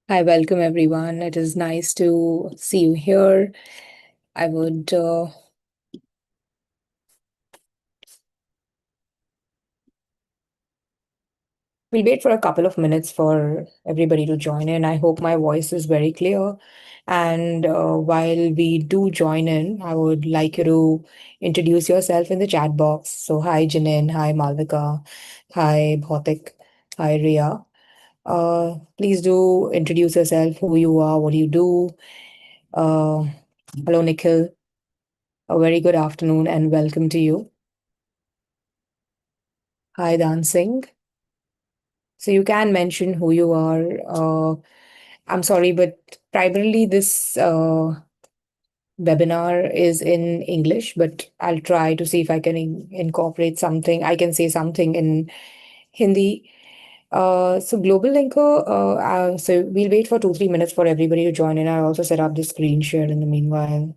Hi, welcome everyone. It is nice to see you here. I would we'll wait for a couple of minutes for everybody to join in. I hope my voice is very clear. And while we do join in, I would like you to introduce yourself in the chat box. So, hi Janine, hi Malvika, hi Bhautik, hi Ria. Please do introduce yourself, who you are, what do you do. Uh, Hello, Nikhil. A very good afternoon and welcome to you. Hi, Dancing. So you can mention who you are. I'm sorry, but primarily this webinar is in English, but I'll try to see if I can incorporate something. I can say something in Hindi. So Global Linker, so we'll wait for 2, 3 minutes for everybody to join in. I'll also set up the screen share in the meanwhile.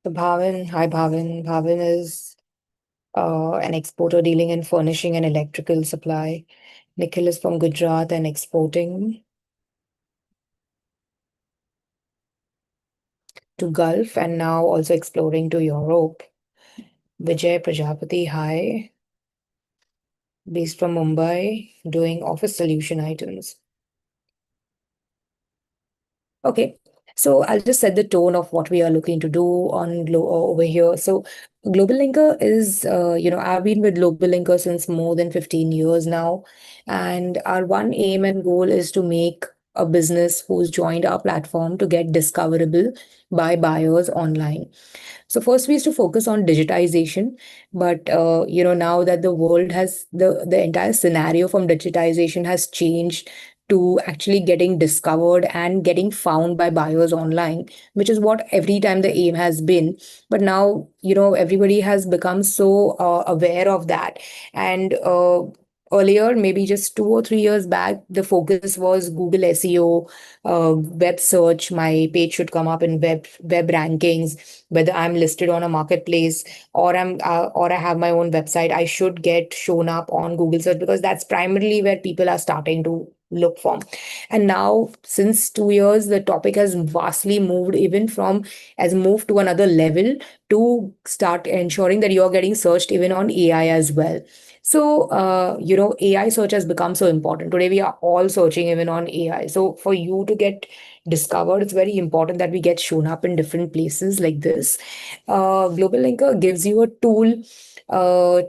So Bhavin, hi Bhavin. Bhavin is an exporter dealing in furnishing and electrical supply. Nikhil is from Gujarat and exporting to Gulf and now also exploring to Europe. Vijay Prajapati, hi, based from Mumbai, doing office solution items. Okay, so I'll just set the tone of what we are looking to do on over here. So Global Linker is, I've been with Global Linker since more than 15 years now, and our one aim and goal is to make a business who's joined our platform to get discoverable by buyers online. So first we used to focus on digitization, but now that the world has the entire scenario from digitization has changed to actually getting discovered and getting found by buyers online, which is what every time the aim has been. But now, everybody has become so aware of that. And earlier, maybe just 2 or 3 years back, the focus was Google SEO, web search. My page should come up in web rankings, whether I'm listed on a marketplace or I have my own website. I should get shown up on Google search because that's primarily where people are starting to look for. And now, since 2 years, the topic has vastly moved, even from has moved to another level to start ensuring that you're getting searched even on AI as well. So, AI search has become so important. Today, we are all searching even on AI. So, for you to get discovered, it's very important that we get shown up in different places like this. Global Linker gives you a tool, uh,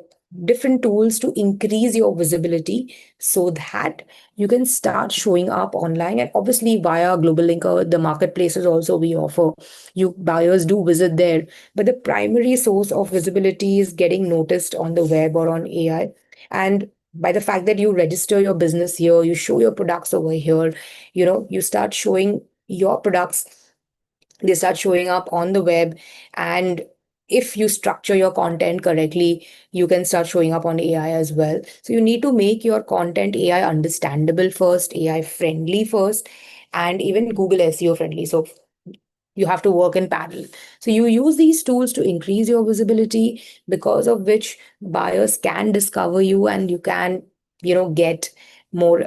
different tools to increase your visibility so that you can start showing up online. And obviously, via Global Linker, the marketplaces also we offer. You buyers do visit there, but the primary source of visibility is getting noticed on the web or on AI. And by the fact that you register your business here, you show your products over here, you start showing your products, they start showing up on the web. And if you structure your content correctly, you can start showing up on AI as well. So you need to make your content AI understandable first, AI friendly first, and even Google SEO friendly. So you have to work in parallel. So you use these tools to increase your visibility, because of which buyers can discover you and you can, get more,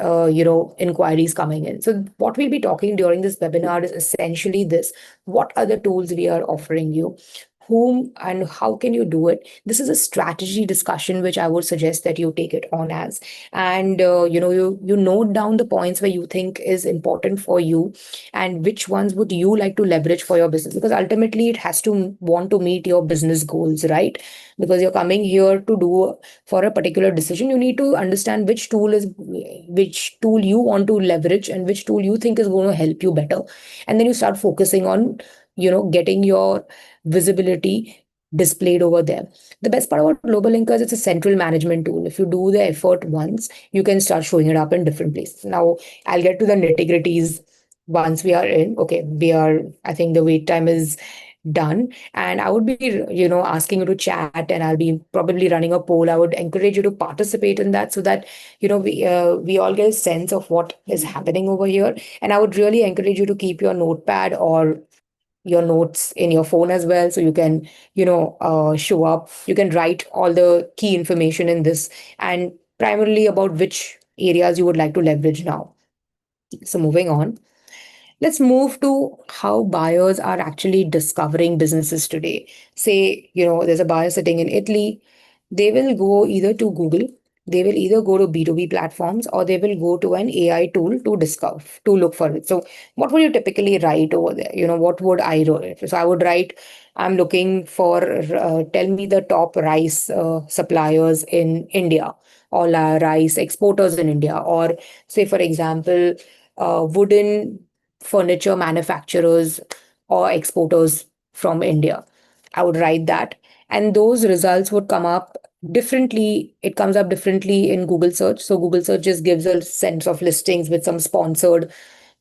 inquiries coming in. So what we'll be talking during this webinar is essentially this: what are the tools we are offering you? Whom and how can you do it? This is a strategy discussion, which I would suggest that you take it on as, and you note down the points where you think is important for you, and which ones would you like to leverage for your business, because ultimately it has to want to meet your business goals, right? Because you're coming here to do for a particular decision, you need to understand which tool you want to leverage and which tool you think is going to help you better. And then you start focusing on, getting your visibility displayed over there. The best part about Global Linker is it's a central management tool. If you do the effort once, you can start showing it up in different places. Now I'll get to the nitty gritties once we are in. Okay, I think the wait time is done. And I would be, asking you to chat, and I'll be probably running a poll. I would encourage you to participate in that so that, we all get a sense of what is happening over here. And I would really encourage you to keep your notepad or your notes in your phone as well, so you can, show up. You can write all the key information in this, and primarily about which areas you would like to leverage now. So moving on, let's move to how buyers are actually discovering businesses today. Say, there's a buyer sitting in Italy. They will go either to Google, they will either go to B2B platforms, or they will go to an AI tool to discover, to look for it. So, what would you typically write over there? What would I write? So, I would write, I'm looking for, tell me the top rice suppliers in India, or rice exporters in India, or say, for example, wooden furniture manufacturers or exporters from India. I would write that. And those results would come up differently. It comes up differently in Google search. So Google search just gives a sense of listings with some sponsored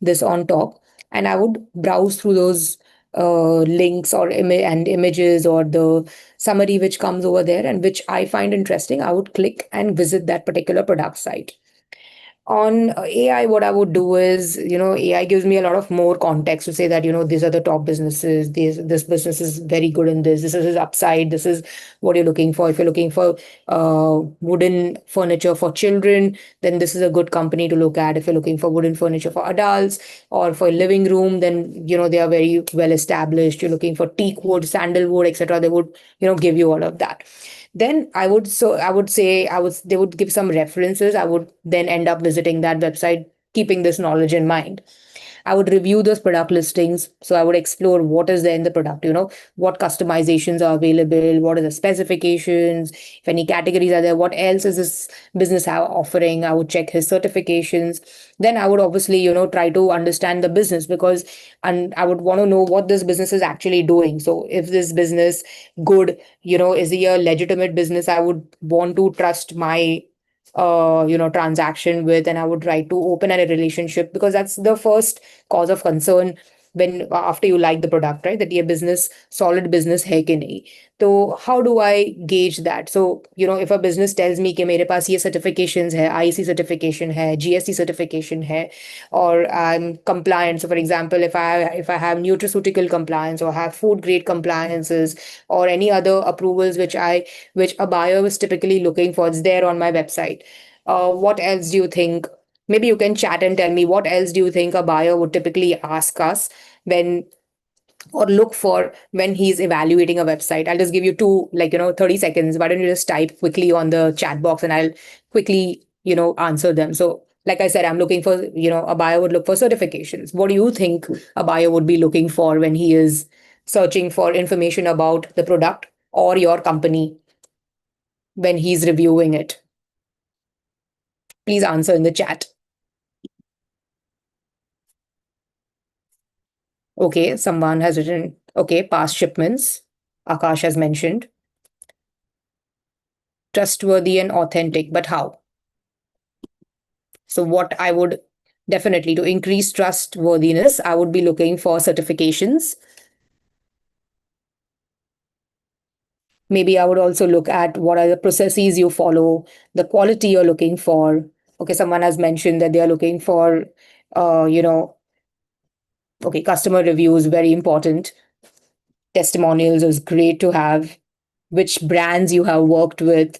this on top. And I would browse through those links or and images or the summary which comes over there and which I find interesting. I would click and visit that particular product site. On AI, what I would do is, AI gives me a lot of more context to say that, these are the top businesses, this business is very good in this, this is his upside, this is what you're looking for. If you're looking for wooden furniture for children, then this is a good company to look at. If you're looking for wooden furniture for adults or for a living room, then, they are very well established. You're looking for teak wood, sandalwood, etc. They would, give you all of that. Then I would say they would give some references. I would then end up visiting that website, keeping this knowledge in mind. I would review those product listings. So I would explore what is there in the product, what customizations are available, what are the specifications, if any categories are there, what else is this business offering. I would check his certifications. Then I would obviously, try to understand the business, because and I would want to know what this business is actually doing. So if this business good, is he a legitimate business, I would want to trust my transaction with, and I would try to open a relationship, because that's the first cause of concern when after you like the product, right? That ये business solid business है कि नहीं. So how do I gauge that? So if a business tells me कि मेरे पास ये certifications है, IEC certification है, GST certification है, or I'm compliant. So for example, if I have nutraceutical compliance or have food grade compliances or any other approvals which a buyer is typically looking for, it's there on my website. What else do you think? Maybe you can chat and tell me what else do you think a buyer would typically ask us when or look for when he's evaluating a website. I'll just give you two, 30 seconds. Why don't you just type quickly on the chat box and I'll quickly, answer them. So, like I said, I'm looking for, a buyer would look for certifications. What do you think a buyer would be looking for when he is searching for information about the product or your company when he's reviewing it? Please answer in the chat. Okay, someone has written, okay, past shipments. Akash has mentioned. Trustworthy and authentic, but how? So, what I would definitely, to increase trustworthiness, I would be looking for certifications. Maybe I would also look at what are the processes you follow, the quality you're looking for. Okay, someone has mentioned that they are looking for, okay, customer reviews, very important. Testimonials is great to have. Which brands you have worked with.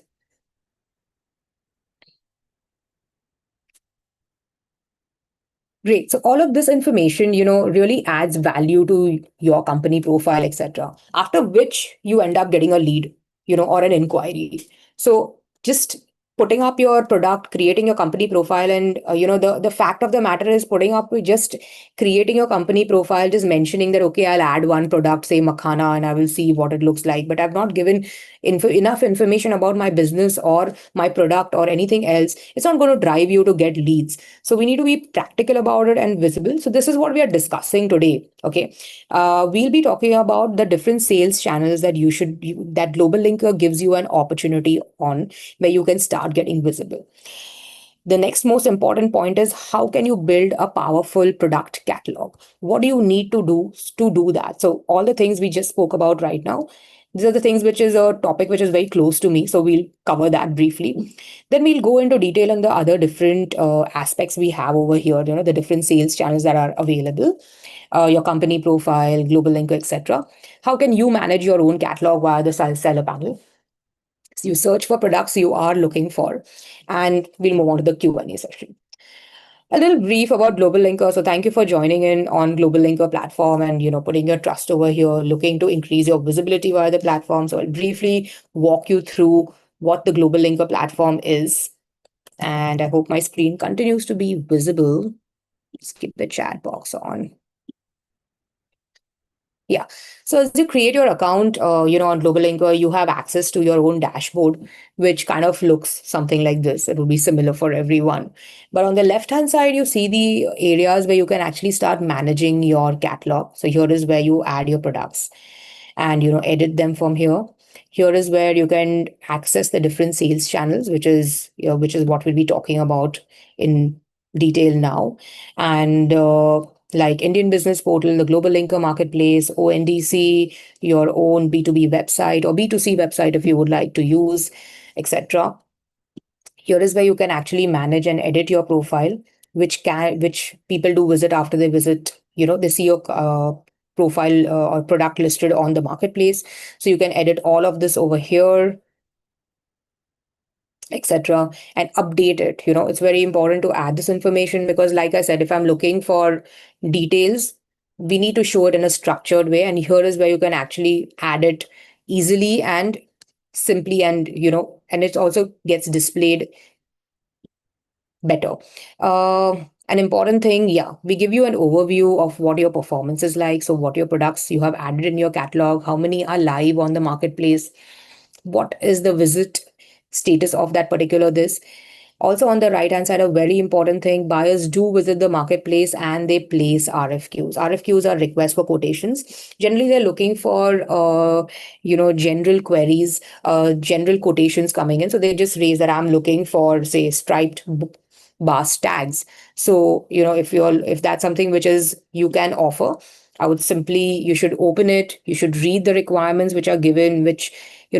Great. So all of this information, really adds value to your company profile, etc. After which you end up getting a lead, or an inquiry. So just putting up your product, creating your company profile, and the fact of the matter is putting up just creating your company profile, just mentioning that okay, I'll add one product, say makhana, and I will see what it looks like. But I've not given enough information about my business or my product or anything else. It's not going to drive you to get leads. So we need to be practical about it and visible. So this is what we are discussing today. Okay, we'll be talking about the different sales channels that that globalLinker gives you an opportunity on, where you can start getting visible. The next most important point is how can you build a powerful product catalog? What do you need to do that? So all the things we just spoke about right now, these are the things which is a topic which is very close to me. So we'll cover that briefly. Then we'll go into detail on the other different aspects we have over here, the different sales channels that are available, your company profile, global link, etc. How can you manage your own catalog via the seller panel? So you search for products you are looking for, and we'll move on to the Q&A session. A little brief about globalLinker. So thank you for joining in on globalLinker platform and putting your trust over here, looking to increase your visibility via the platform. So I'll briefly walk you through what the globalLinker platform is, and I hope my screen continues to be visible. Just keep the chat box on. Yeah. So as you create your account, on globalLinker, you have access to your own dashboard, which kind of looks something like this. It will be similar for everyone. But on the left-hand side, you see the areas where you can actually start managing your catalog. So here is where you add your products and, edit them from here. Here is where you can access the different sales channels, which is what we'll be talking about in detail now. And like Indian Business Portal, the Global Linker Marketplace, ONDC, your own B2B website or B2C website if you would like to use, etc. Here is where you can actually manage and edit your profile, which people do visit after they visit, they see your profile or product listed on the marketplace. So you can edit all of this over here, etc., and update it. It's very important to add this information because, like I said, if I'm looking for details, we need to show it in a structured way. And here is where you can actually add it easily and simply, and and it also gets displayed better. An important thing, yeah, we give you an overview of what your performance is like. So, what your products you have added in your catalog, how many are live on the marketplace, what is the visit status of that particular this. Also, on the right hand side, a very important thing, buyers do visit the marketplace and they place RFQs. RFQs are requests for quotations. Generally, they're looking for, general queries, general quotations coming in. So they just raise that I'm looking for, say, striped bars tags. So, if that's something which is you can offer, I would simply, you should open it, you should read the requirements which are given, which,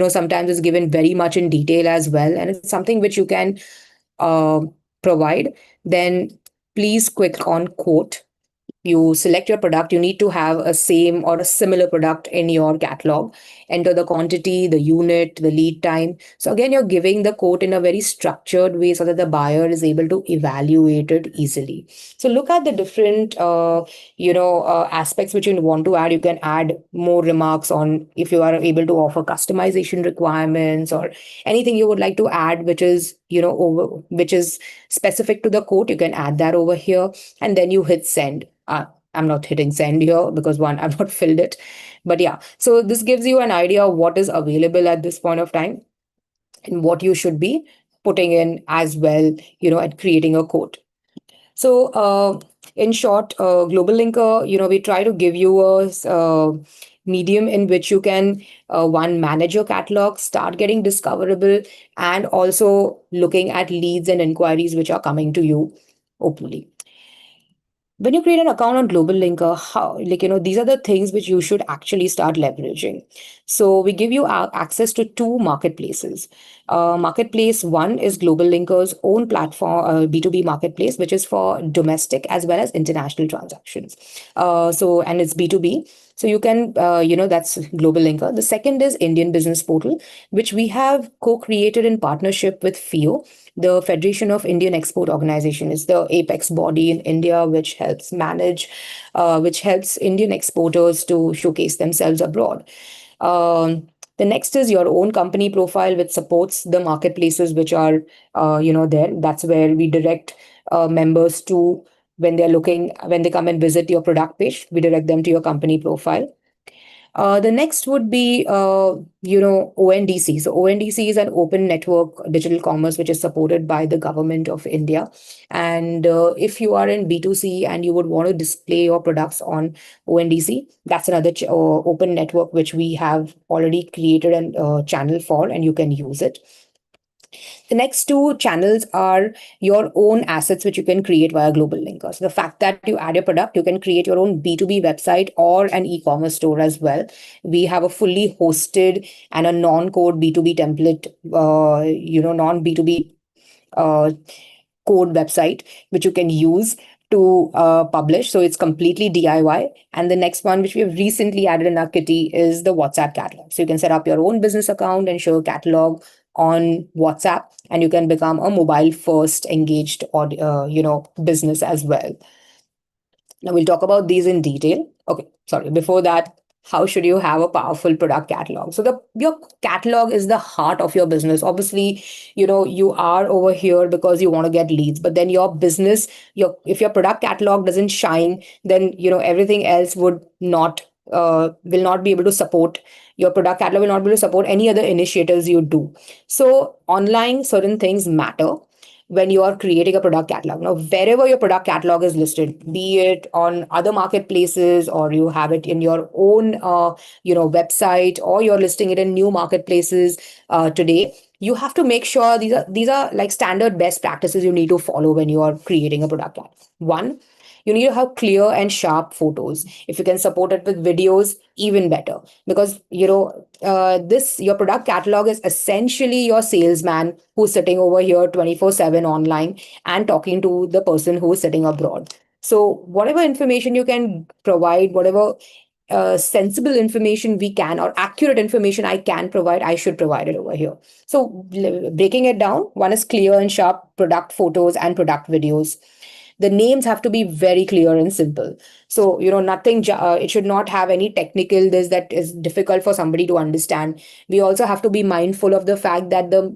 sometimes is given very much in detail as well. And it's something which you can uh, provide. Then please click on quote. You select your product, you need to have a same or a similar product in your catalog. Enter the quantity, the unit, the lead time. So again, you're giving the quote in a very structured way so that the buyer is able to evaluate it easily. So look at the different, aspects which you want to add. You can add more remarks on if you are able to offer customization requirements or anything you would like to add, which is, which is specific to the quote. You can add that over here, and then you hit send. I'm not hitting send here because one, I've not filled it. But yeah, so this gives you an idea of what is available at this point of time and what you should be putting in as well, at creating a quote. So in short, Global Linker, we try to give you a medium in which you can, one, manage your catalog, start getting discoverable, and also looking at leads and inquiries which are coming to you openly. When you create an account on globalLinker, how, these are the things which you should actually start leveraging. So we give you access to two marketplaces. Marketplace one is globalLinker's own platform, B2B marketplace, which is for domestic as well as international transactions. And it's B2B. So you can, that's globalLinker. The second is Indian Business Portal, which we have co-created in partnership with FIO. The Federation of Indian Export Organization is the apex body in India, which helps Indian exporters to showcase themselves abroad. The next is your own company profile, which supports the marketplaces which are, there. That's where we direct members to when they come and visit your product page, we direct them to your company profile. The next would be, ONDC. So ONDC is an open network digital commerce which is supported by the government of India. And if you are in B2C and you would want to display your products on ONDC, that's another open network which we have already created a channel for, and you can use it. The next two channels are your own assets, which you can create via Global Linker. So the fact that you add your product, you can create your own B2B website or an e-commerce store as well. We have a fully hosted and a non-code B2B template, non B2B code website, which you can use to publish. So it's completely DIY. And the next one, which we have recently added in our kitty, is the WhatsApp catalog. So you can set up your own business account and show a catalog on WhatsApp, and you can become a mobile first engaged or business as well. Now we'll talk about these in detail. Okay, sorry. Before that, how should you have a powerful product catalog? So the your catalog is the heart of your business. Obviously, you are over here because you want to get leads, but then your business, your if your product catalog doesn't shine, then everything else will not be able to support your product catalog will not be able to support any other initiatives you do. So online certain things matter when you are creating a product catalog. Now, wherever your product catalog is listed, be it on other marketplaces or you have it in your own, website, or you're listing it in new marketplaces today, you have to make sure these are like standard best practices you need to follow when you are creating a product catalog. One, you need to have clear and sharp photos. If you can support it with videos, even better, because this your product catalog is essentially your salesman who's sitting over here 24/7 online and talking to the person who is sitting abroad. So whatever information you can provide, whatever sensible information we can, or accurate information I can provide, I should provide it over here. So breaking it down, one is clear and sharp product photos and product videos. The names have to be very clear and simple. So nothing, it should not have any technical this that is difficult for somebody to understand. We also have to be mindful of the fact that the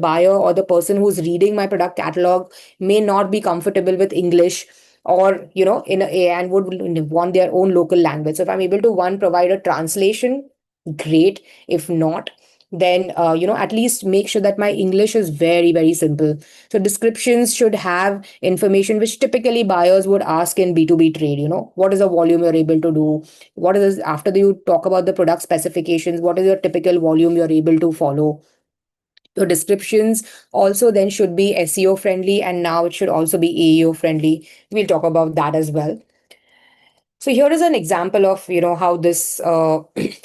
buyer or the person who's reading my product catalog may not be comfortable with English, or and would want their own local language. So if I'm able to, one, provide a translation, great. If not, then at least make sure that my English is very, very simple. So descriptions should have information which typically buyers would ask in B2B trade. What is the volume you're able to do? What is after you talk about the product specifications, what is your typical volume you're able to follow? Your descriptions also then should be SEO friendly, and now it should also be AEO friendly. We'll talk about that as well. So here is an example of how this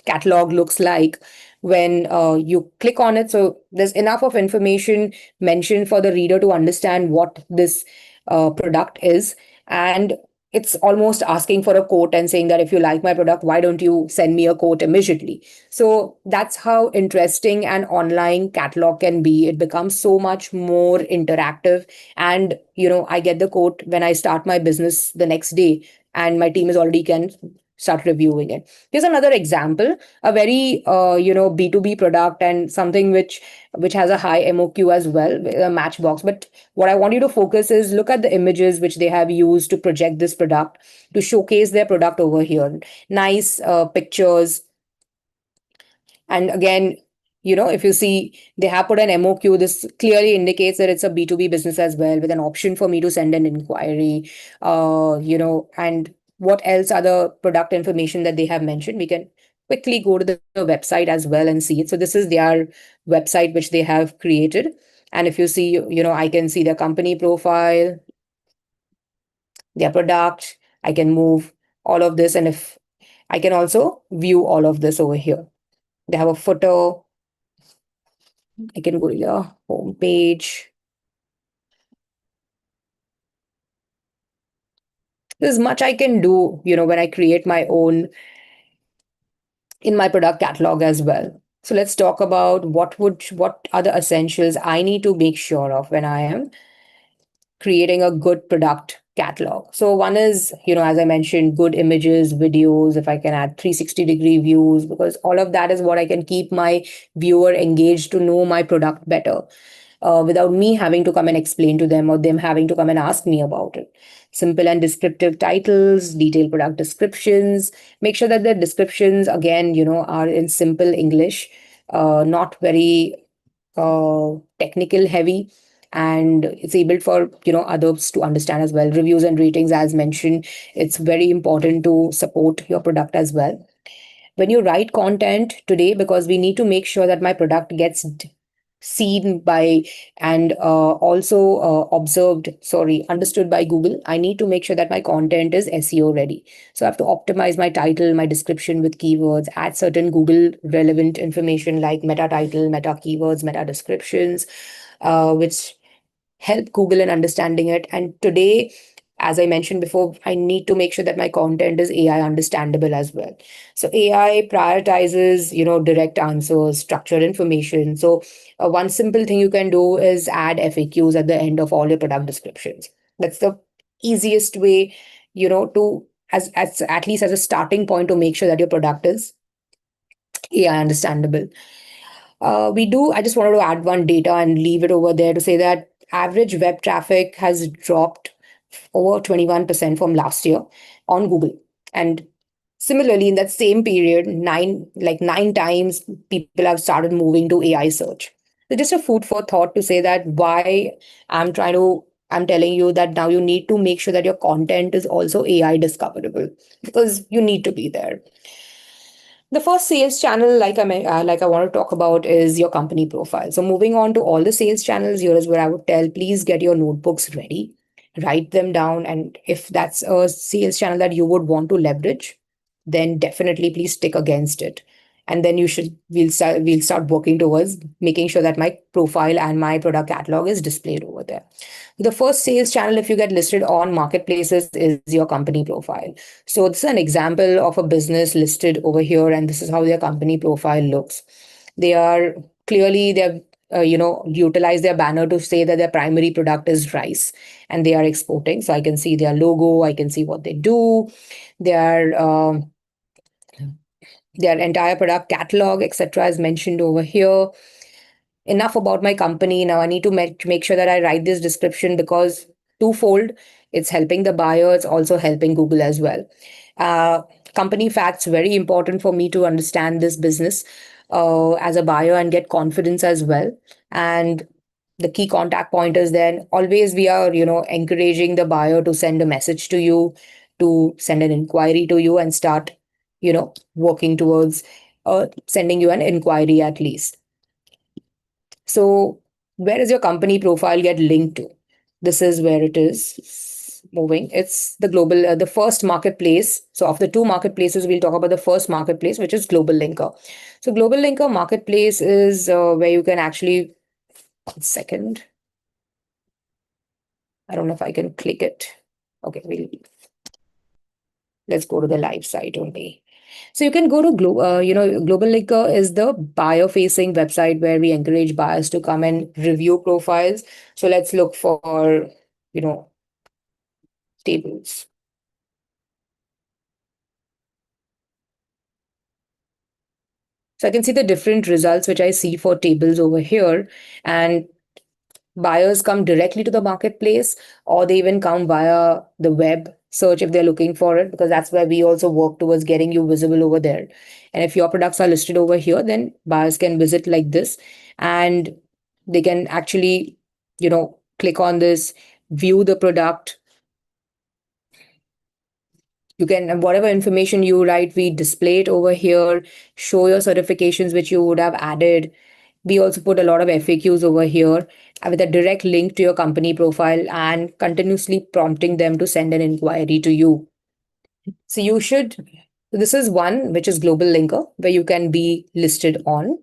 catalog looks like when you click on it. So there's enough of information mentioned for the reader to understand what this product is, and it's almost asking for a quote and saying that if you like my product, why don't you send me a quote immediately? So that's how interesting an online catalog can be. It becomes so much more interactive, and I get the quote when I start my business the next day, and my team is already can start reviewing it. Here's another example, a very B2B product, and something which has a high MOQ as well, a Matchbox. But what I want you to focus is look at the images which they have used to project this product, to showcase their product over here. Nice pictures. And again, if you see, they have put an MOQ. This clearly indicates that it's a B2B business as well, with an option for me to send an inquiry. And what else are the product information that they have mentioned? We can quickly go to the website as well and see it. So this is their website which they have created. And if you see, I can see their company profile, their product. I can move all of this, and if I can also view all of this over here. They have a footer. I can go to the home page. There's much I can do, when I create my own in my product catalog as well. So let's talk about what are the essentials I need to make sure of when I am creating a good product catalog. So one is, as I mentioned, good images, videos, if I can add 360-degree views, because all of that is what I can keep my viewer engaged to know my product better. Without me having to come and explain to them, or them having to come and ask me about it. Simple and descriptive titles, detailed product descriptions. Make sure that the descriptions, again, are in simple English, not very technical heavy, and it's able for others to understand as well. Reviews and ratings, as mentioned, it's very important to support your product as well. When you write content today, because we need to make sure that my product gets seen by and also understood by Google, I need to make sure that my content is SEO ready. So I have to optimize my title, my description with keywords, add certain Google relevant information like meta title, meta keywords, meta descriptions, which help Google in understanding it. And today, as I mentioned before, I need to make sure that my content is AI understandable as well. So AI prioritizes, direct answers, structured information. So one simple thing you can do is add FAQs at the end of all your product descriptions. That's the easiest way, to as at least as a starting point to make sure that your product is AI understandable. I just wanted to add one data and leave it over there to say that average web traffic has dropped over 21% from last year on Google. And similarly, in that same period, nine times people have started moving to AI search. So just a food for thought to say that why I'm telling you that now you need to make sure that your content is also AI discoverable because you need to be there. The first sales channel, like I want to talk about, is your company profile. So moving on to all the sales channels, here is where I would tell: please get your notebooks ready, write them down, and if that's a sales channel that you would want to leverage, then definitely please stick against it. And then we'll start working towards making sure that my profile and my product catalog is displayed over there. The first sales channel, if you get listed on marketplaces, is your company profile. So this is an example of a business listed over here, and this is how their company profile looks. They are clearly they've utilize their banner to say that their primary product is rice and they are exporting. So I can see their logo, I can see what they do, their their entire product catalog, etc., is mentioned over here. Enough about my company. Now I need to make sure that I write this description because twofold, it's helping the buyer, it's also helping Google as well. uh, Company facts, very important for me to understand this business as a buyer and get confidence as well. And the key contact pointers, then always we are encouraging the buyer to send a message to you, to send an inquiry to you, and start working towards sending you an inquiry at least. So where does your company profile get linked to? This is where it is moving. It's the first marketplace. So of the two marketplaces, we'll talk about the first marketplace, which is globalLinker. So globalLinker marketplace is where you can actually, one second. I don't know if I can click it. Okay, let's go to the live site only. So you can go to globalLinker is the buyer facing website where we encourage buyers to come and review profiles. So let's look for, you know, tables. So I can see the different results which I see for tables over here. And buyers come directly to the marketplace, or they even come via the web search if they're looking for it, because that's where we also work towards getting you visible over there. And if your products are listed over here, then buyers can visit like this, and they can actually click on this, view the product. You can, whatever information you write, we display it over here, show your certifications which you would have added. We also put a lot of FAQs over here with a direct link to your company profile and continuously prompting them to send an inquiry to you. So this is one which is globalLinker, where you can be listed on.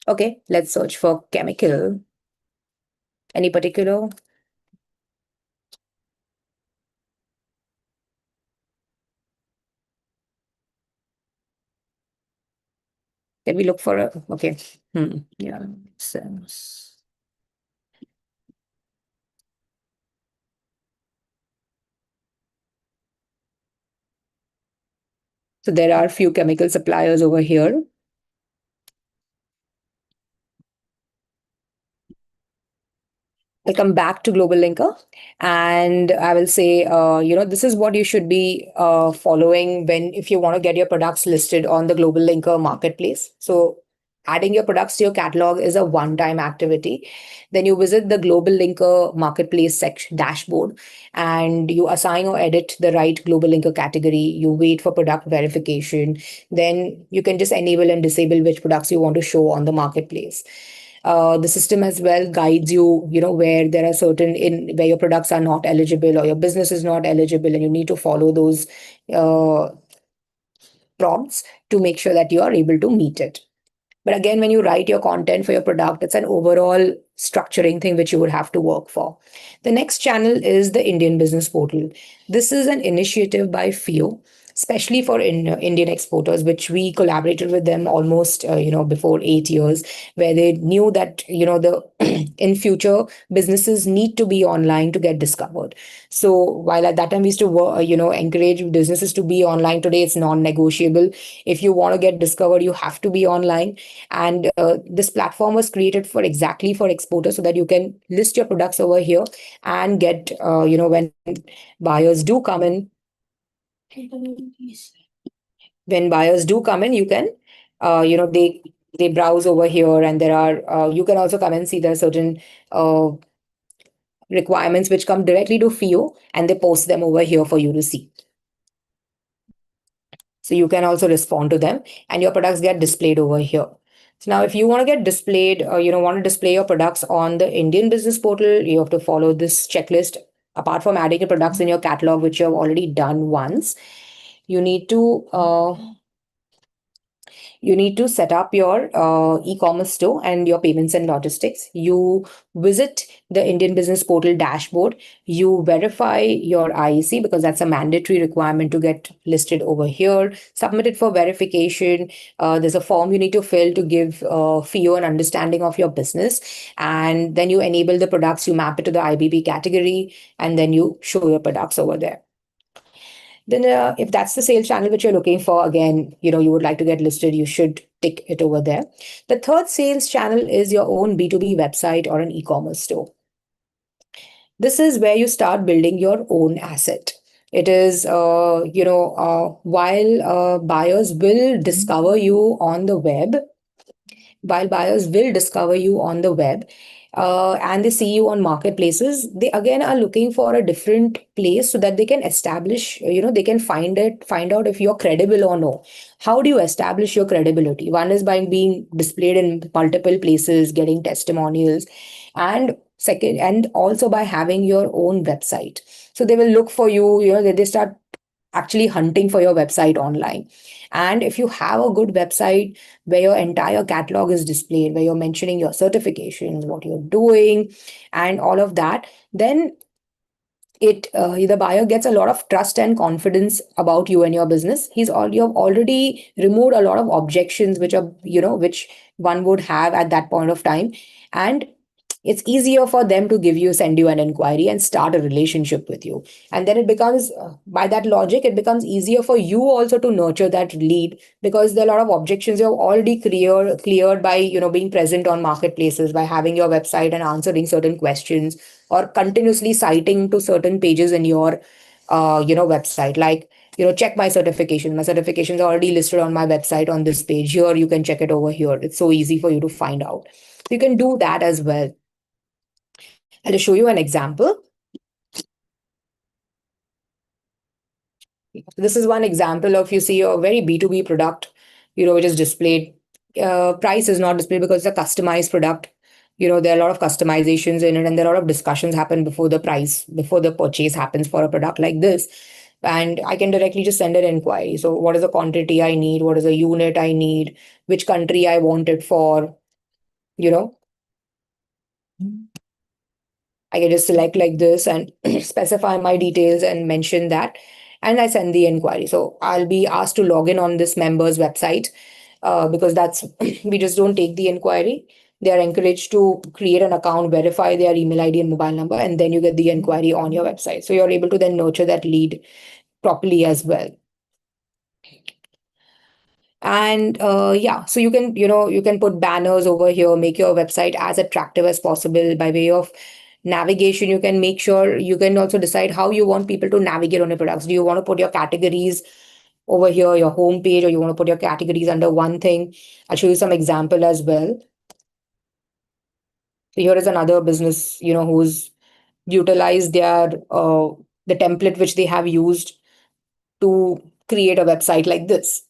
Okay, let's search for chemical. Any particular? Can we look for okay. Yeah, sense. So there are a few chemical suppliers over here. I'll come back to globalLinker, and I will say, this is what you should be following if you want to get your products listed on the globalLinker marketplace. So adding your products to your catalog is a one-time activity. Then you visit the Global Linker marketplace section dashboard and you assign or edit the right Global Linker category. You wait for product verification. Then you can just enable and disable which products you want to show on the marketplace. The system as well guides you, where there are certain in where your products are not eligible or your business is not eligible, and you need to follow those uh, prompts to make sure that you are able to meet it. But again, when you write your content for your product, it's an overall structuring thing which you would have to work for. The next channel is the Indian Business Portal. This is an initiative by FIO, especially for Indian exporters, which we collaborated with them almost, before 8 years, where they knew that, the in future businesses need to be online to get discovered. So while at that time we used to encourage businesses to be online, today it's non-negotiable. If you want to get discovered, you have to be online. And this platform was created for exactly for exporters, so that you can list your products over here and get, when buyers do come in, you can, they browse over here, and there are, you can also come and see there are certain uh, requirements which come directly to FIO, and they post them over here for you to see. So you can also respond to them, and your products get displayed over here. So now if you want to get displayed, or want to display your products on the Indian Business Portal, you have to follow this checklist. Apart from adding your products in your catalog, which you have already done once, you need to set up your e-commerce store and your payments and logistics. You visit the Indian Business Portal dashboard. You verify your IEC, because that's a mandatory requirement to get listed over here. Submit it for verification. There's a form you need to fill to give FIO an understanding of your business. And then you enable the products, you map it to the IBP category, and then you show your products over there. Then if that's the sales channel which you're looking for, again, you would like to get listed, you should tick it over there. The third sales channel is your own B2B website or an e-commerce store. This is where you start building your own asset. It is, while buyers will discover you on the web, and they see you on marketplaces, they again are looking for a different place so that they can establish, they can find out if you're credible or no. How do you establish your credibility? One is by being displayed in multiple places, getting testimonials, and second, and also by having your own website. So they will look for you, they start actually hunting for your website online. And if you have a good website where your entire catalog is displayed, where you're mentioning your certifications, what you're doing, and all of that, then the buyer gets a lot of trust and confidence about you and your business. You have already removed a lot of objections which are, which one would have at that point of time. And it's easier for them to send you an inquiry and start a relationship with you. And then it becomes, by that logic, it becomes easier for you also to nurture that lead, because there are a lot of objections you have already cleared by, being present on marketplaces, by having your website and answering certain questions, or continuously citing to certain pages in your, website. Like, check my certification. My certifications are already listed on my website on this page. Here, you can check it over here. It's so easy for you to find out. So you can do that as well. I'll show you an example. This is one example of, you see a very B2B product, which is displayed. Price is not displayed because it's a customized product. There are a lot of customizations in it, and there are a lot of discussions happen before the purchase happens for a product like this. And I can directly just send an inquiry. So what is the quantity I need? What is the unit I need? Which country I want it for? You know, I can just select like this and specify my details and mention that. And I send the inquiry. So I'll be asked to log in on this member's website, because we just don't take the inquiry. They are encouraged to create an account, verify their email ID and mobile number, and then you get the inquiry on your website. So you're able to then nurture that lead properly as well. And yeah, so you can put banners over here, make your website as attractive as possible. By way of navigation, you can make sure, you can also decide how you want people to navigate on your products. Do you want to put your categories over here, your home page, or you want to put your categories under one thing. I'll show you some example as well. So here is another business, who's utilized the template which they have used to create a website like this.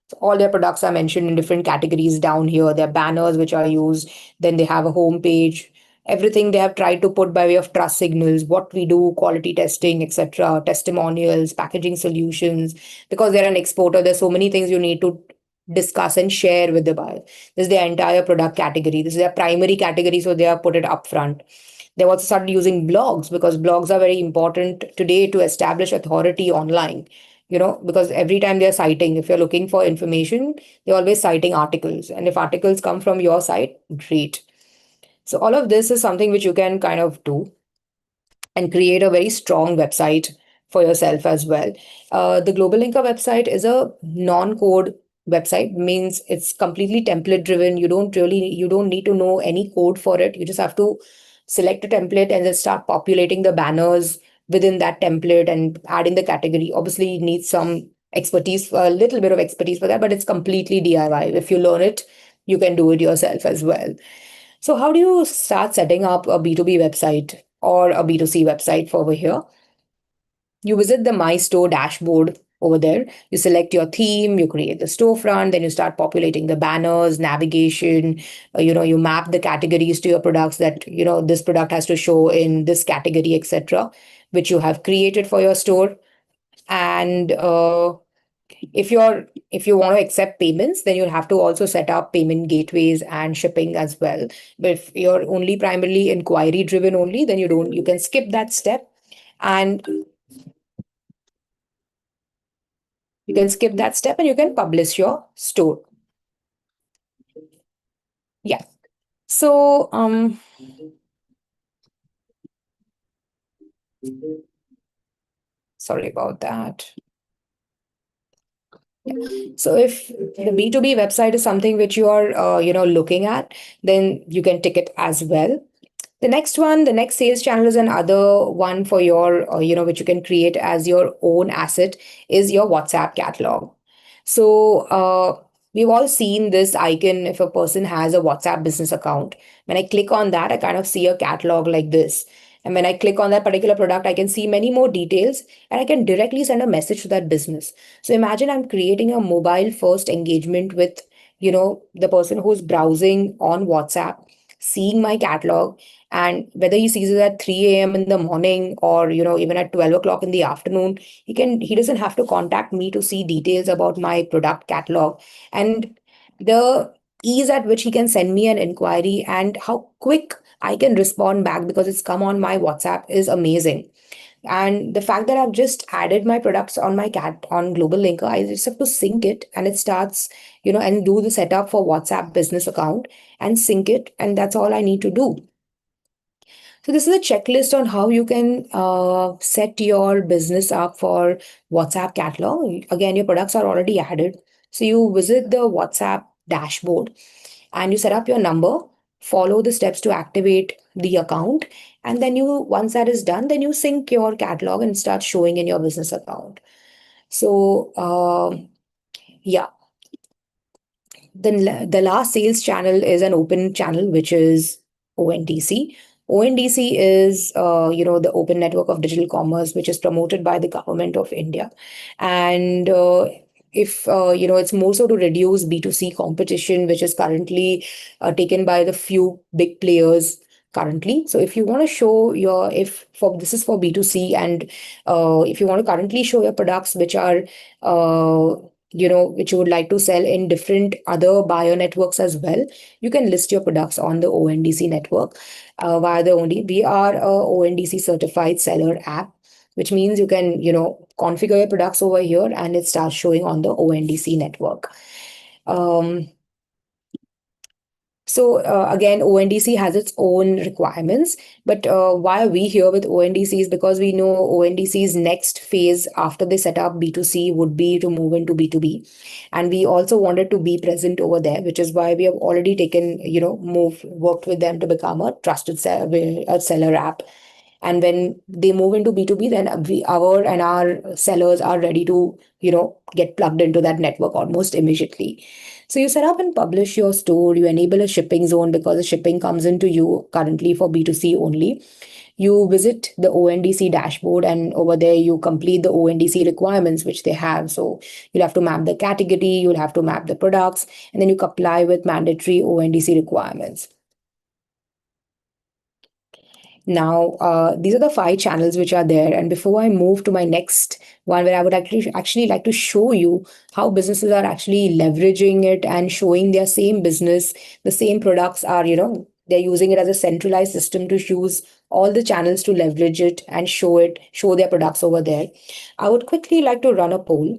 So all their products are mentioned in different categories down here. Their banners which are used, then they have a home page. Everything they have tried to put by way of trust signals, what we do, quality testing, etc., testimonials, packaging solutions. Because they're an exporter, there's so many things you need to discuss and share with the buyer. This is their entire product category. This is their primary category, so they have put it upfront. They've also started using blogs because blogs are very important today to establish authority online. Because every time they're citing, if you're looking for information, they're always citing articles. And if articles come from your site, great. So all of this is something which you can kind of do and create a very strong website for yourself as well. The globalLinker website is a non-code website, means it's completely template driven. You don't need to know any code for it. You just have to select a template and then start populating the banners within that template and adding the category. Obviously, you need some expertise, a little bit of expertise for that, but it's completely DIY. If you learn it, you can do it yourself as well. So how do you start setting up a B2B website or a B2C website for over here? You visit the My Store dashboard over there. You select your theme, you create the storefront, then you start populating the banners, navigation. You map the categories to your products that, this product has to show in this category, etc., which you have created for your store. And if you want to accept payments, then you'll have to also set up payment gateways and shipping as well. But if you're only primarily inquiry driven only, then you can skip that step, and and you can publish your store. Yeah. So sorry about that. So if the B2B website is something which you are looking at, then you can tick it as well. The next sales channel is another one for your, which you can create as your own asset, is your WhatsApp catalog. So we've all seen this icon if a person has a WhatsApp business account. When I click on that, I kind of see a catalog like this. And when I click on that particular product, I can see many more details and I can directly send a message to that business. So imagine I'm creating a mobile first engagement with, the person who's browsing on WhatsApp, seeing my catalog, and whether he sees it at 3 a.m. in the morning or even at 12 o'clock in the afternoon, he doesn't have to contact me to see details about my product catalog. And the ease at which he can send me an inquiry and how quick I can respond back because it's come on my WhatsApp is amazing. And the fact that I've just added my products on my cat on globalLinker, I just have to sync it and it starts, and do the setup for WhatsApp business account and sync it, and that's all I need to do. So this is a checklist on how you can set your business up for WhatsApp catalog. Again, your products are already added. So you visit the WhatsApp dashboard and you set up your number, follow the steps to activate the account, and then once that is done, then you sync your catalog and start showing in your business account. So yeah, then the last sales channel is an open channel, which is ONDC. ONDC is, the Open Network of Digital Commerce, which is promoted by the government of India. And if, it's more so to reduce B2C competition, which is currently taken by the few big players currently. So if you want to show this is for B2C, and if you want to currently show your products which are, which you would like to sell in different other buyer networks as well, you can list your products on the ONDC network via we are a ONDC certified seller app, which means you can, configure your products over here and it starts showing on the ONDC network. So again, ONDC has its own requirements, but why are we here with ONDC is because we know ONDC's next phase after they set up B2C would be to move into B2B. And we also wanted to be present over there, which is why we have already taken, worked with them to become a trusted seller app. And when they move into B2B, then our sellers are ready to, get plugged into that network almost immediately. So you set up and publish your store, you enable a shipping zone because the shipping comes into you currently for B2C only. You visit the ONDC dashboard, and over there you complete the ONDC requirements which they have. So you'll have to map the category, you'll have to map the products, and then you comply with mandatory ONDC requirements. Now, these are the five channels which are there. And before I move to my next one, where I would actually like to show you how businesses are actually leveraging it and showing their same business, the same products are, they're using it as a centralized system to use all the channels to leverage it, show their products over there. I would quickly like to run a poll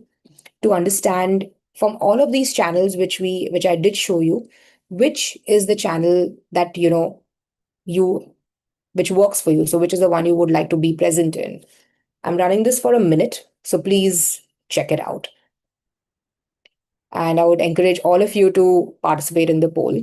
to understand from all of these channels which I did show you, which is the channel that, you which works for you. So, which is the one you would like to be present in? I'm running this for a minute, so please check it out. And I would encourage all of you to participate in the poll.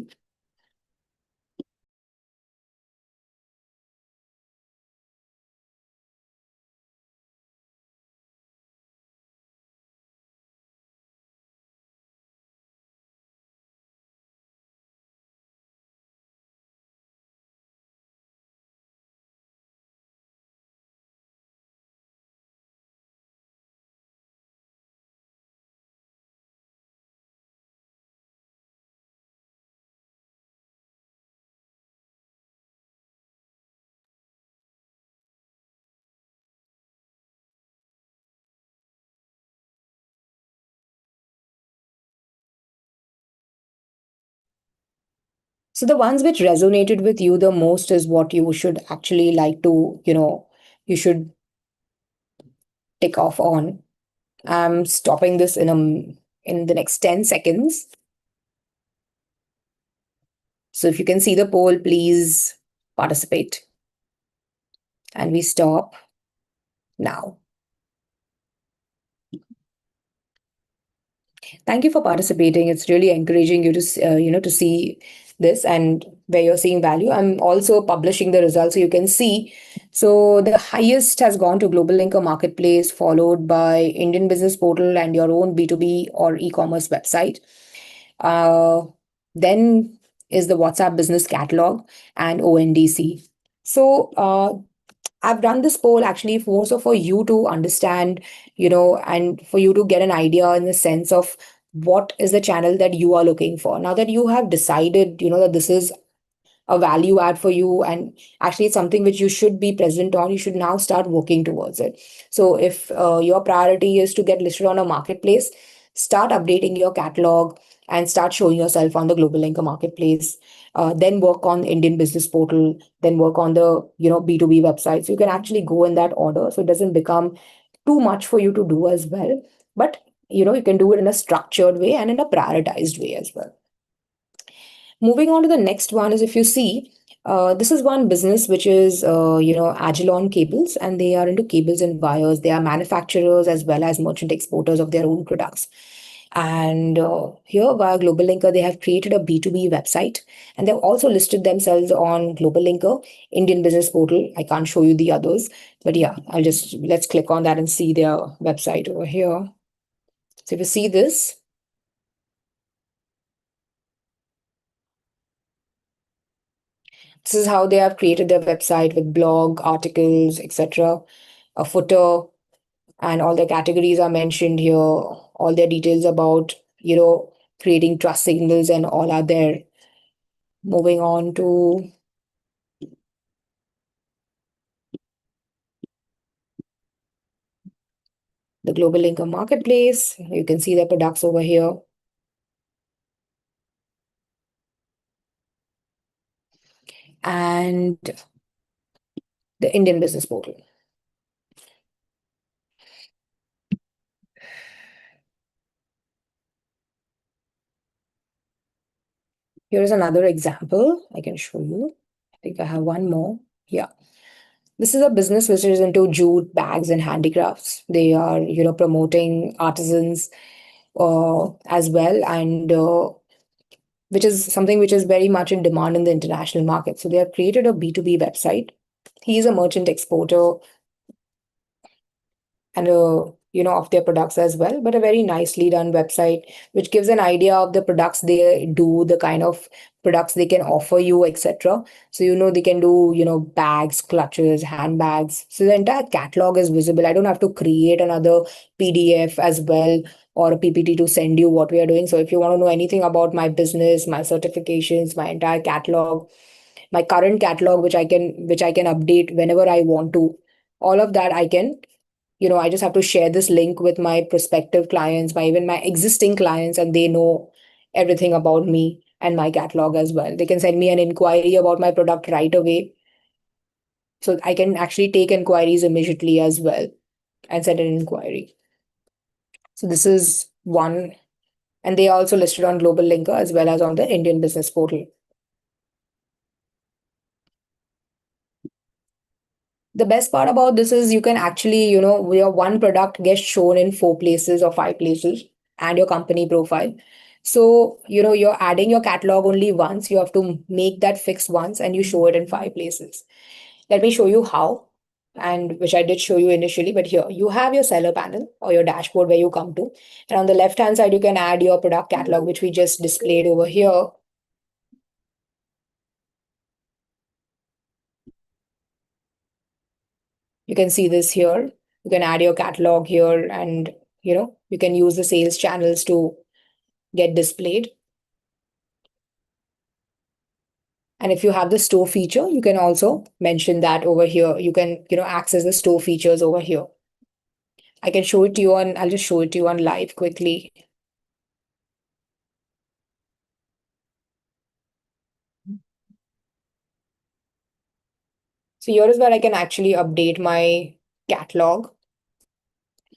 So, the ones which resonated with you the most is what you should actually like to, you should tick off on. I'm stopping this in the next 10 seconds. So, if you can see the poll, please participate. And we stop now. Thank you for participating. It's really encouraging you to to see this and where you're seeing value. I'm also publishing the results so you can see. So the highest has gone to globalLinker Marketplace, followed by Indian Business Portal and your own B2B or e-commerce website. Then is the WhatsApp Business Catalog and ONDC. So I've done this poll actually more so for you to understand, and for you to get an idea in the sense of what is the channel that you are looking for. Now that you have decided, that this is a value add for you, and actually it's something which you should be present on, you should now start working towards it. So if your priority is to get listed on a marketplace, start updating your catalog and start showing yourself on the globalLinker marketplace. Then work on Indian Business Portal, then work on the B2B website. So you can actually go in that order, so it doesn't become too much for you to do as well. But you can do it in a structured way and in a prioritized way as well. Moving on to the next one is, if you see, this is one business which is, Agilon Cables, and they are into cables and wires. They are manufacturers as well as merchant exporters of their own products. And here via globalLinker, they have created a B2B website, and they've also listed themselves on globalLinker, Indian Business Portal. I can't show you the others, but yeah, let's click on that and see their website over here. So if you see this, this is how they have created their website with blog, articles, etc. A footer, and all the categories are mentioned here. All their details about, creating trust signals and all are there. Moving on to the globalLinker marketplace. You can see their products over here. And the Indian Business Portal. Here is another example I can show you. I think I have one more. Yeah. This is a business which is into jute, bags, and handicrafts. They are, promoting artisans as well, and which is something which is very much in demand in the international market. So they have created a B2B website. He's a merchant exporter and of their products as well, but a very nicely done website which gives an idea of the products they do, the kind of products they can offer you, etc. So they can do bags, clutches, handbags, so the entire catalog is visible. I don't have to create another PDF as well or a PPT to send you what we are doing. So if you want to know anything about my business, my certifications, my entire catalog, my current catalog, which I can update whenever I want to, all of that I can, I just have to share this link with my prospective clients, even my existing clients, and they know everything about me and my catalog as well. They can send me an inquiry about my product right away. So I can actually take inquiries immediately as well and send an inquiry. So this is one. And they are also listed on globalLinker as well as on the Indian Business Portal. The best part about this is you can actually, your one product gets shown in 4 places or 5 places and your company profile. So, you're adding your catalog only once. You have to make that fix once and you show it in 5 places. Let me show you how, and which I did show you initially, but here you have your seller panel or your dashboard where you come to. And on the left hand side, you can add your product catalog, which we just displayed over here. You can see this here. You can add your catalog here and you can use the sales channels to get displayed. And if you have the store feature, you can also mention that over here. You can, access the store features over here. I can show it to you on, I'll just show it to you on live quickly. So here is where I can actually update my catalog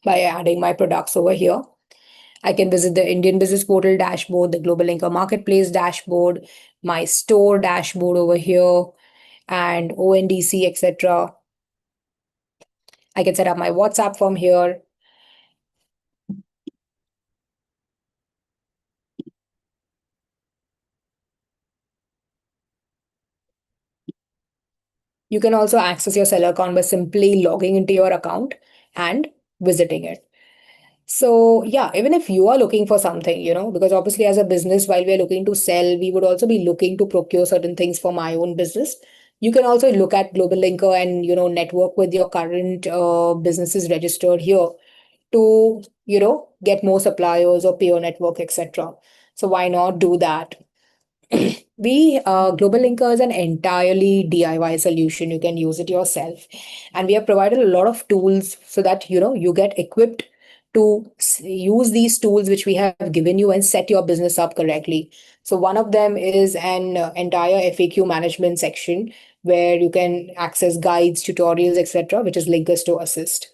by adding my products over here. I can visit the Indian Business Portal dashboard, the globalLinker Marketplace dashboard, my store dashboard over here, and ONDC, etc. I can set up my WhatsApp from here. You can also access your seller account by simply logging into your account and visiting it. So, yeah, even if you are looking for something, because obviously as a business, while we are looking to sell, we would also be looking to procure certain things for my own business. You can also look at globalLinker and, network with your current businesses registered here to, get more suppliers or peer network, etc. So why not do that? We globalLinker is an entirely DIY solution. You can use it yourself, and we have provided a lot of tools so that you get equipped to use these tools which we have given you and set your business up correctly. So one of them is an entire FAQ management section where you can access guides, tutorials, etc., which is Linkers to Assist.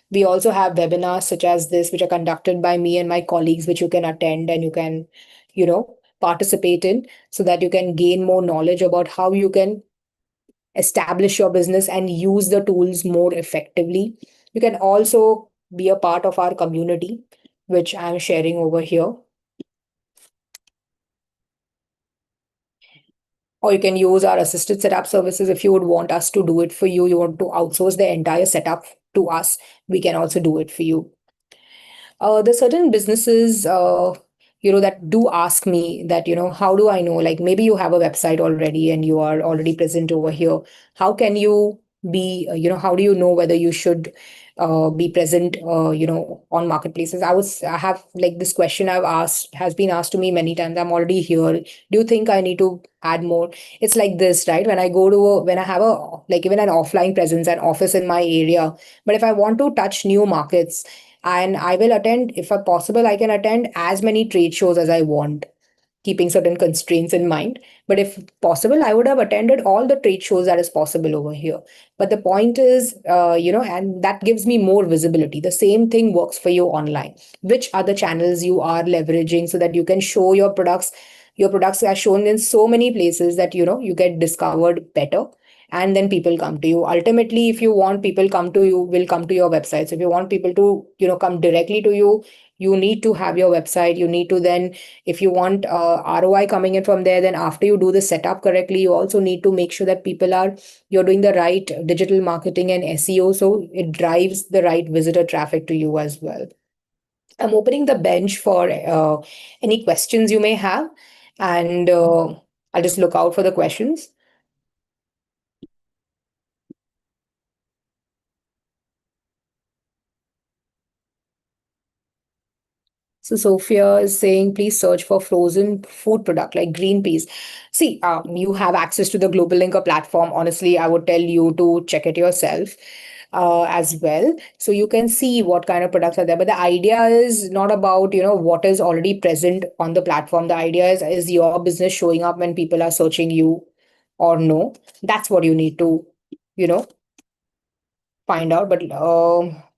We also have webinars such as this, which are conducted by me and my colleagues, which you can attend and you can, participate in so that you can gain more knowledge about how you can establish your business and use the tools more effectively. You can also be a part of our community, which I'm sharing over here. Or you can use our assisted setup services if you would want us to do it for you. You want to outsource the entire setup to us, we can also do it for you. There's certain businesses, that do ask me that, how do I know? Like maybe you have a website already and you are already present over here. How can you be, how do you know whether you should be present, on marketplaces? I have like this question has been asked to me many times. I'm already here. Do you think I need to add more? It's like this, right? When when I have like even an offline presence, an office in my area, but if I want to touch new markets, and I will attend, if possible, I can attend as many trade shows as I want, keeping certain constraints in mind. But if possible, I would have attended all the trade shows that is possible over here. But the point is, and that gives me more visibility. The same thing works for you online. Which other channels you are leveraging so that you can show your products? Your products are shown in so many places that you get discovered better, and then people come to you. Ultimately, if you want people come to you, will come to your websites. If you want people to come directly to you, You need to have your website. You need to then, if you want ROI coming in from there, then after you do the setup correctly, you also need to make sure that you're doing the right digital marketing and SEO, so it drives the right visitor traffic to you as well. I'm opening the bench for any questions you may have, and I'll just look out for the questions. So Sophia is saying, please search for frozen food product like green peas. See, you have access to the Global Linker platform. Honestly, I would tell you to check it yourself as well. So you can see what kind of products are there. But the idea is not about, what is already present on the platform. The idea is your business showing up when people are searching you or no. That's what you need to, you know, find out. But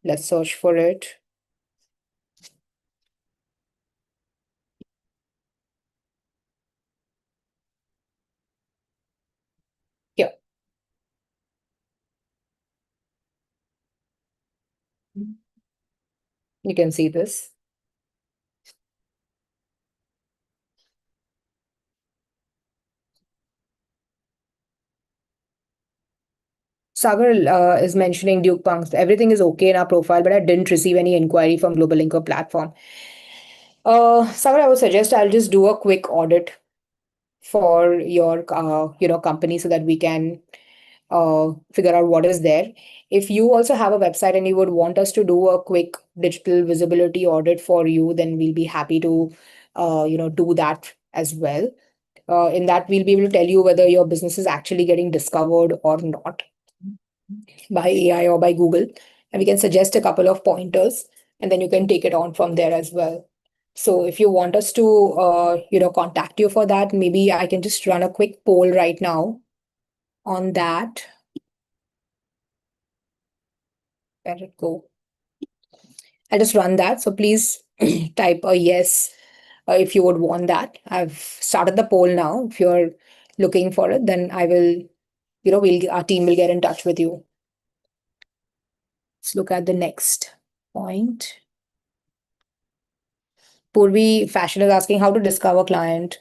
let's search for it. Yeah, you can see this. Sagar is mentioning Duke Punks. Everything is okay in our profile, but I didn't receive any inquiry from Global Linker platform. Sagar, I would suggest I'll just do a quick audit for your company so that we can figure out what is there. If you also have a website and you would want us to do a quick digital visibility audit for you, then we'll be happy to do that as well. In that, we'll be able to tell you whether your business is actually getting discovered or not by AI or by Google. And we can suggest a couple of pointers, and then you can take it on from there as well. So if you want us to, contact you for that, maybe I can just run a quick poll right now on that. Let it go. I'll just run that. So please type a yes if you would want that. I've started the poll now. If you're looking for it, then I will, our team will get in touch with you. Let's look at the next point. Purvi Fashion is asking how to discover client.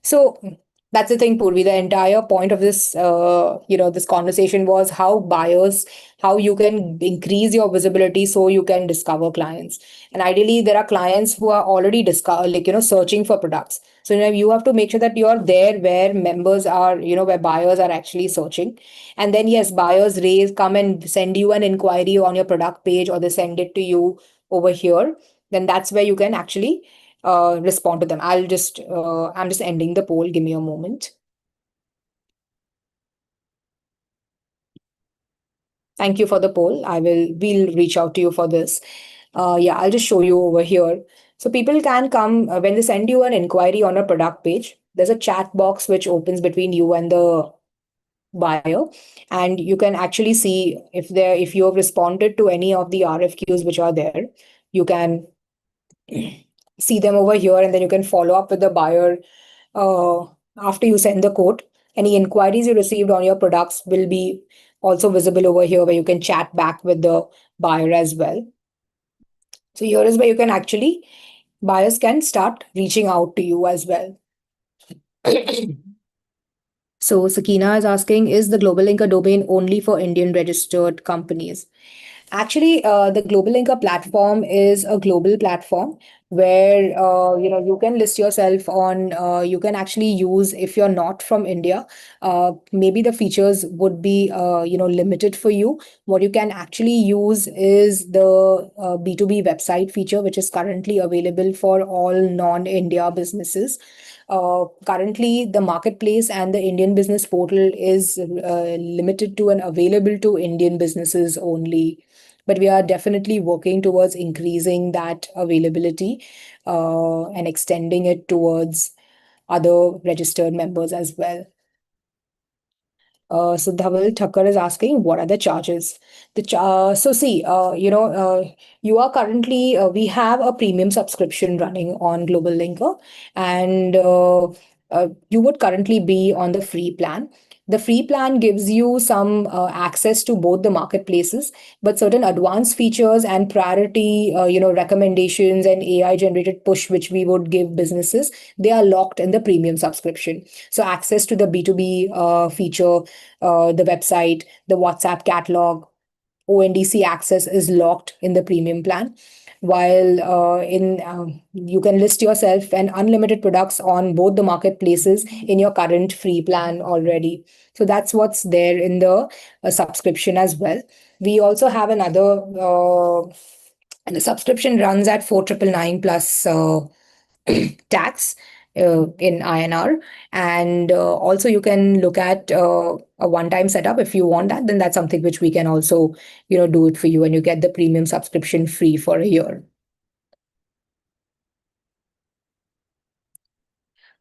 So that's the thing, Purvi. The entire point of this, this conversation was how you can increase your visibility so you can discover clients. And ideally, there are clients who are already searching for products. So you have to make sure that you're there where members are, where buyers are actually searching. And then yes, buyers come and send you an inquiry on your product page, or they send it to you over here. Then that's where you can actually respond to them. I'm just ending the poll. Give me a moment. Thank you for the poll. We'll reach out to you for this. Yeah, I'll just show you over here. So people can come when they send you an inquiry on a product page. There's a chat box which opens between you and the buyer, and you can actually see if you have responded to any of the RFQs which are there. You can see them over here, and then you can follow up with the buyer uh, after you send the quote. Any inquiries you received on your products will be also visible over here, where you can chat back with the buyer as well. So here is where you can actually, buyers can start reaching out to you as well. So Sakina is asking, is the Global Linker domain only for Indian registered companies? Actually, the globalLinker platform is a global platform where you can list yourself on. You can actually use, if you're not from India, maybe the features would be limited for you. What you can actually use is the B2B website feature, which is currently available for all non-India businesses. Currently, the marketplace and the Indian business portal is limited to and available to Indian businesses only, but we are definitely working towards increasing that availability and extending it towards other registered members as well. So Dhaval Thakkar is asking, what are the charges? So see, you are currently, we have a premium subscription running on globalLinker, and you would currently be on the free plan. The free plan gives you some access to both the marketplaces, but certain advanced features and priority, recommendations and AI generated push, which we would give businesses, they are locked in the premium subscription. So access to the B2B feature, the website, the WhatsApp catalog, ONDC access is locked in the premium plan. While in you can list yourself and unlimited products on both the marketplaces in your current free plan already. So that's what's there in the subscription as well. We also have another, and the subscription runs at 4,999 plus tax in INR. And also you can look at a one-time setup if you want that, then that's something which we can also, do it for you, and you get the premium subscription free for a year.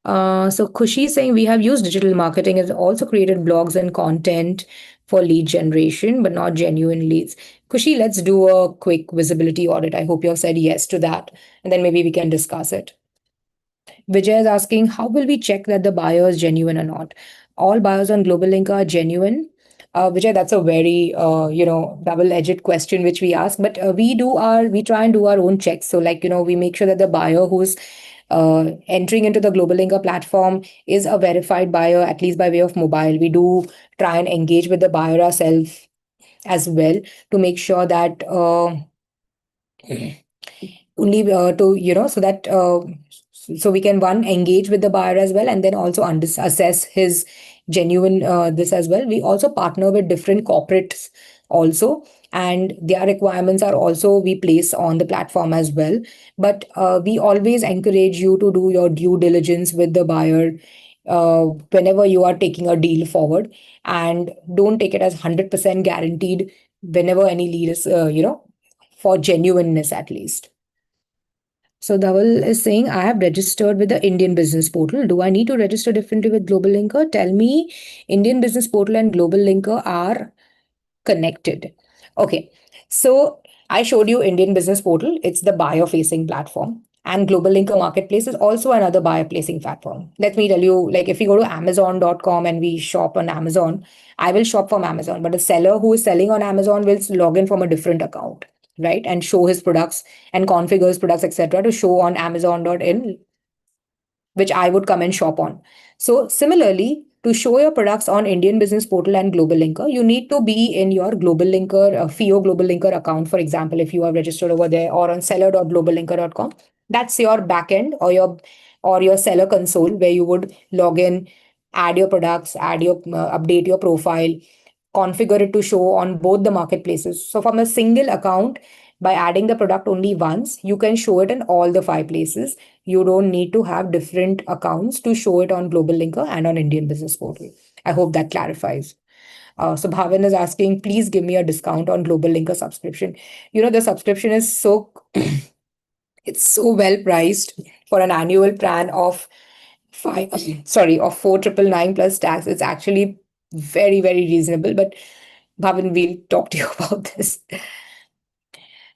So Khushi is saying we have used digital marketing and also created blogs and content for lead generation, but not genuine leads. Khushi, let's do a quick visibility audit. I hope you have said yes to that, and then maybe we can discuss it. Vijay is asking, how will we check that the buyer is genuine or not? All buyers on globalLinker are genuine. Vijay, that's a very double-edged question which we ask, but we try and do our own checks. So like we make sure that the buyer who's entering into the globalLinker platform is a verified buyer, at least by way of mobile. We do try and engage with the buyer ourselves as well to make sure that only to so that so we can one engage with the buyer as well, and then also assess his genuine this as well. We also partner with different corporates also, and their requirements are also we place on the platform as well. But we always encourage you to do your due diligence with the buyer whenever you are taking a deal forward, and don't take it as 100% guaranteed whenever any lead is for genuineness at least. So Dhaval is saying, I have registered with the Indian Business Portal. Do I need to register differently with globalLinker? Tell me, Indian Business Portal and globalLinker are connected. Okay, so I showed you Indian Business Portal. It's the buyer-facing platform. And globalLinker Marketplace is also another buyer-placing platform. Let me tell you, like if you go to Amazon.com and we shop on Amazon, I will shop from Amazon, but a seller who is selling on Amazon will log in from a different account, right? And show his products and configure his products, etc., to show on Amazon.in, which I would come and shop on. So similarly, to show your products on Indian Business Portal and globalLinker, you need to be in your globalLinker, FIO globalLinker account, for example, if you are registered over there, or on seller.globallinker.com. That's your backend or your seller console where you would log in, add your products, update your profile, configure it to show on both the marketplaces. So from a single account, by adding the product only once, you can show it in all the 5 places. You don't need to have different accounts to show it on globalLinker and on Indian Business Portal. I hope that clarifies. So Bhavin is asking, please give me a discount on globalLinker subscription. The subscription is so it's so well priced for an annual plan of of 4,999 plus tax. It's actually very, very reasonable. But Bhavin, we'll talk to you about this.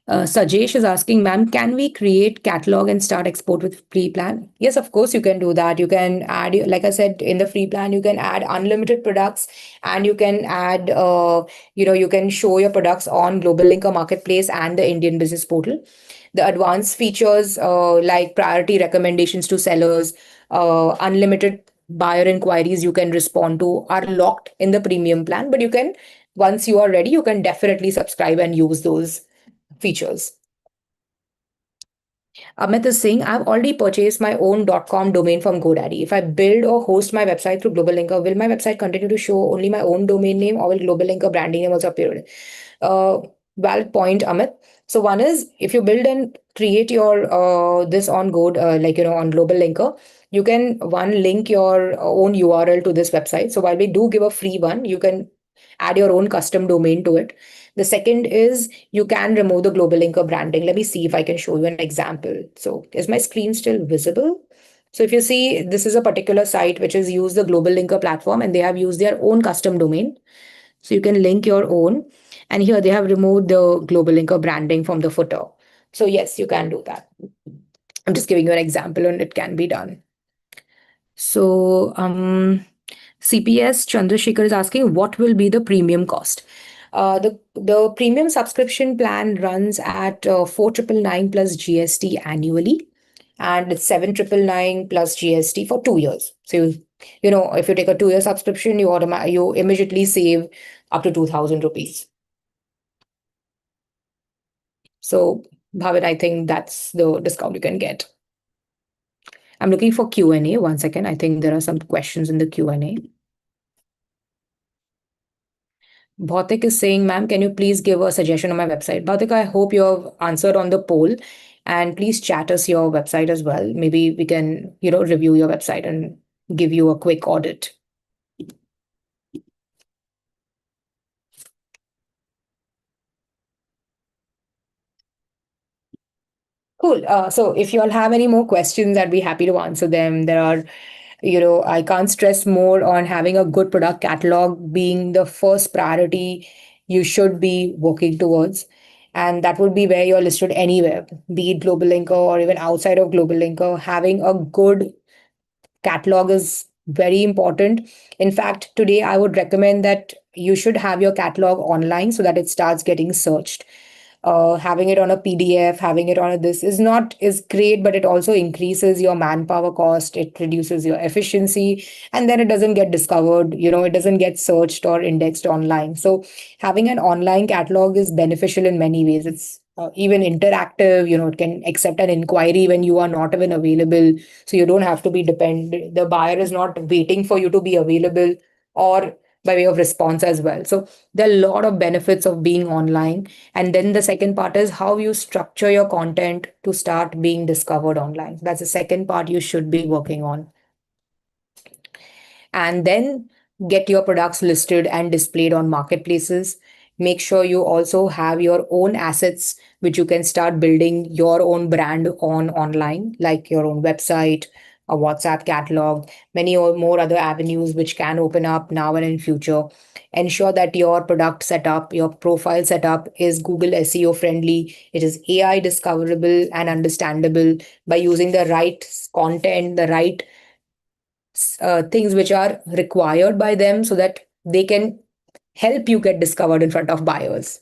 Sajesh is asking, ma'am, can we create catalog and start export with free plan? Yes, of course you can do that. You can add, like I said, in the free plan, you can add unlimited products, and you can add, you can show your products on globalLinker Marketplace and the Indian Business Portal. The advanced features like priority recommendations to sellers, unlimited buyer inquiries you can respond to are locked in the premium plan. But you can, once you are ready, you can definitely subscribe and use those features. Amit is saying, I've already purchased my own .com domain from GoDaddy. If I build or host my website through globalLinker, will my website continue to show only my own domain name, or will globalLinker branding name also appear? Valid point, Amit. So one is, if you build and create your this on Go, on globalLinker, you can one link your own URL to this website. So while we do give a free one, you can add your own custom domain to it. The second is you can remove the globalLinker branding. Let me see if I can show you an example. So is my screen still visible? So if you see, this is a particular site which has used the globalLinker platform, and they have used their own custom domain. So you can link your own. And here they have removed the globalLinker branding from the footer. So yes, you can do that. I'm just giving you an example, and it can be done. So CPS Chandrasekhar is asking, what will be the premium cost? The premium subscription plan runs at 4,999 plus GST annually, and it's 7,999 plus GST for 2 years. So if you take a 2 year subscription, you immediately save up to 2,000 rupees. So Bhavit, I think that's the discount you can get. I'm looking for Q&A. One second. I think there are some questions in the Q&A. Bhautik is saying, ma'am, can you please give a suggestion on my website? Bhautik, I hope you have answered on the poll, and please chat us your website as well. Maybe we can, review your website and give you a quick audit. Cool. So if you all have any more questions, I'd be happy to answer them. I can't stress more on having a good product catalog being the first priority you should be working towards. And that would be where you're listed anywhere, be it globalLinker or even outside of globalLinker. Having a good catalog is very important. In fact, today I would recommend that you should have your catalog online so that it starts getting searched. Having it on a PDF, having it on a this is great, but it also increases your manpower cost. It reduces your efficiency, and then it doesn't get discovered. It doesn't get searched or indexed online. So having an online catalog is beneficial in many ways. It's even interactive. It can accept an inquiry when you are not even available, so you don't have to be dependent. The buyer is not waiting for you to be available, or by way of response as well. So there are a lot of benefits of being online. And then the second part is how you structure your content to start being discovered online. That's the second part you should be working on. And then get your products listed and displayed on marketplaces. Make sure you also have your own assets, which you can start building your own brand on online, like your own website, a WhatsApp catalog, many or more other avenues which can open up now and in future. Ensure that your product setup, your profile setup is Google SEO friendly. It is AI discoverable and understandable by using the right content, the right things which are required by them so that they can help you get discovered in front of buyers.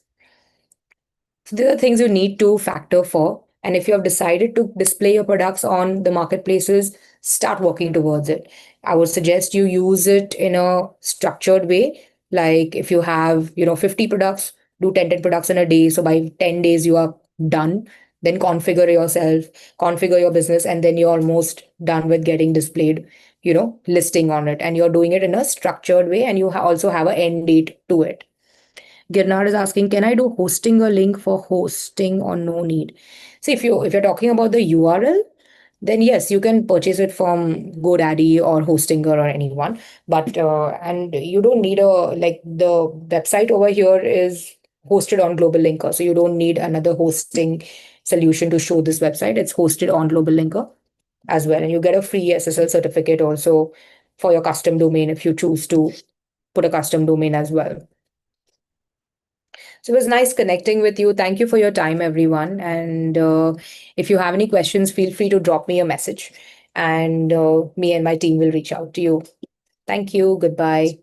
So these are things you need to factor for. And if you have decided to display your products on the marketplaces, start working towards it. I would suggest you use it in a structured way. Like if you have, 50 products, do 10 products in a day. So by 10 days, you are done. Then configure yourself, configure your business, and then you're almost done with getting displayed, listing on it. And you're doing it in a structured way, and you also have an end date to it. Girnar is asking, can I do hosting a link for hosting or no need? See, if you're talking about the URL, then yes, you can purchase it from GoDaddy or Hostinger or anyone. But and you don't need the website over here is hosted on globalLinker, so you don't need another hosting solution to show this website. It's hosted on globalLinker as well, and you get a free SSL certificate also for your custom domain if you choose to put a custom domain as well. So it was nice connecting with you. Thank you for your time, everyone. And if you have any questions, feel free to drop me a message, and me and my team will reach out to you. Thank you. Goodbye.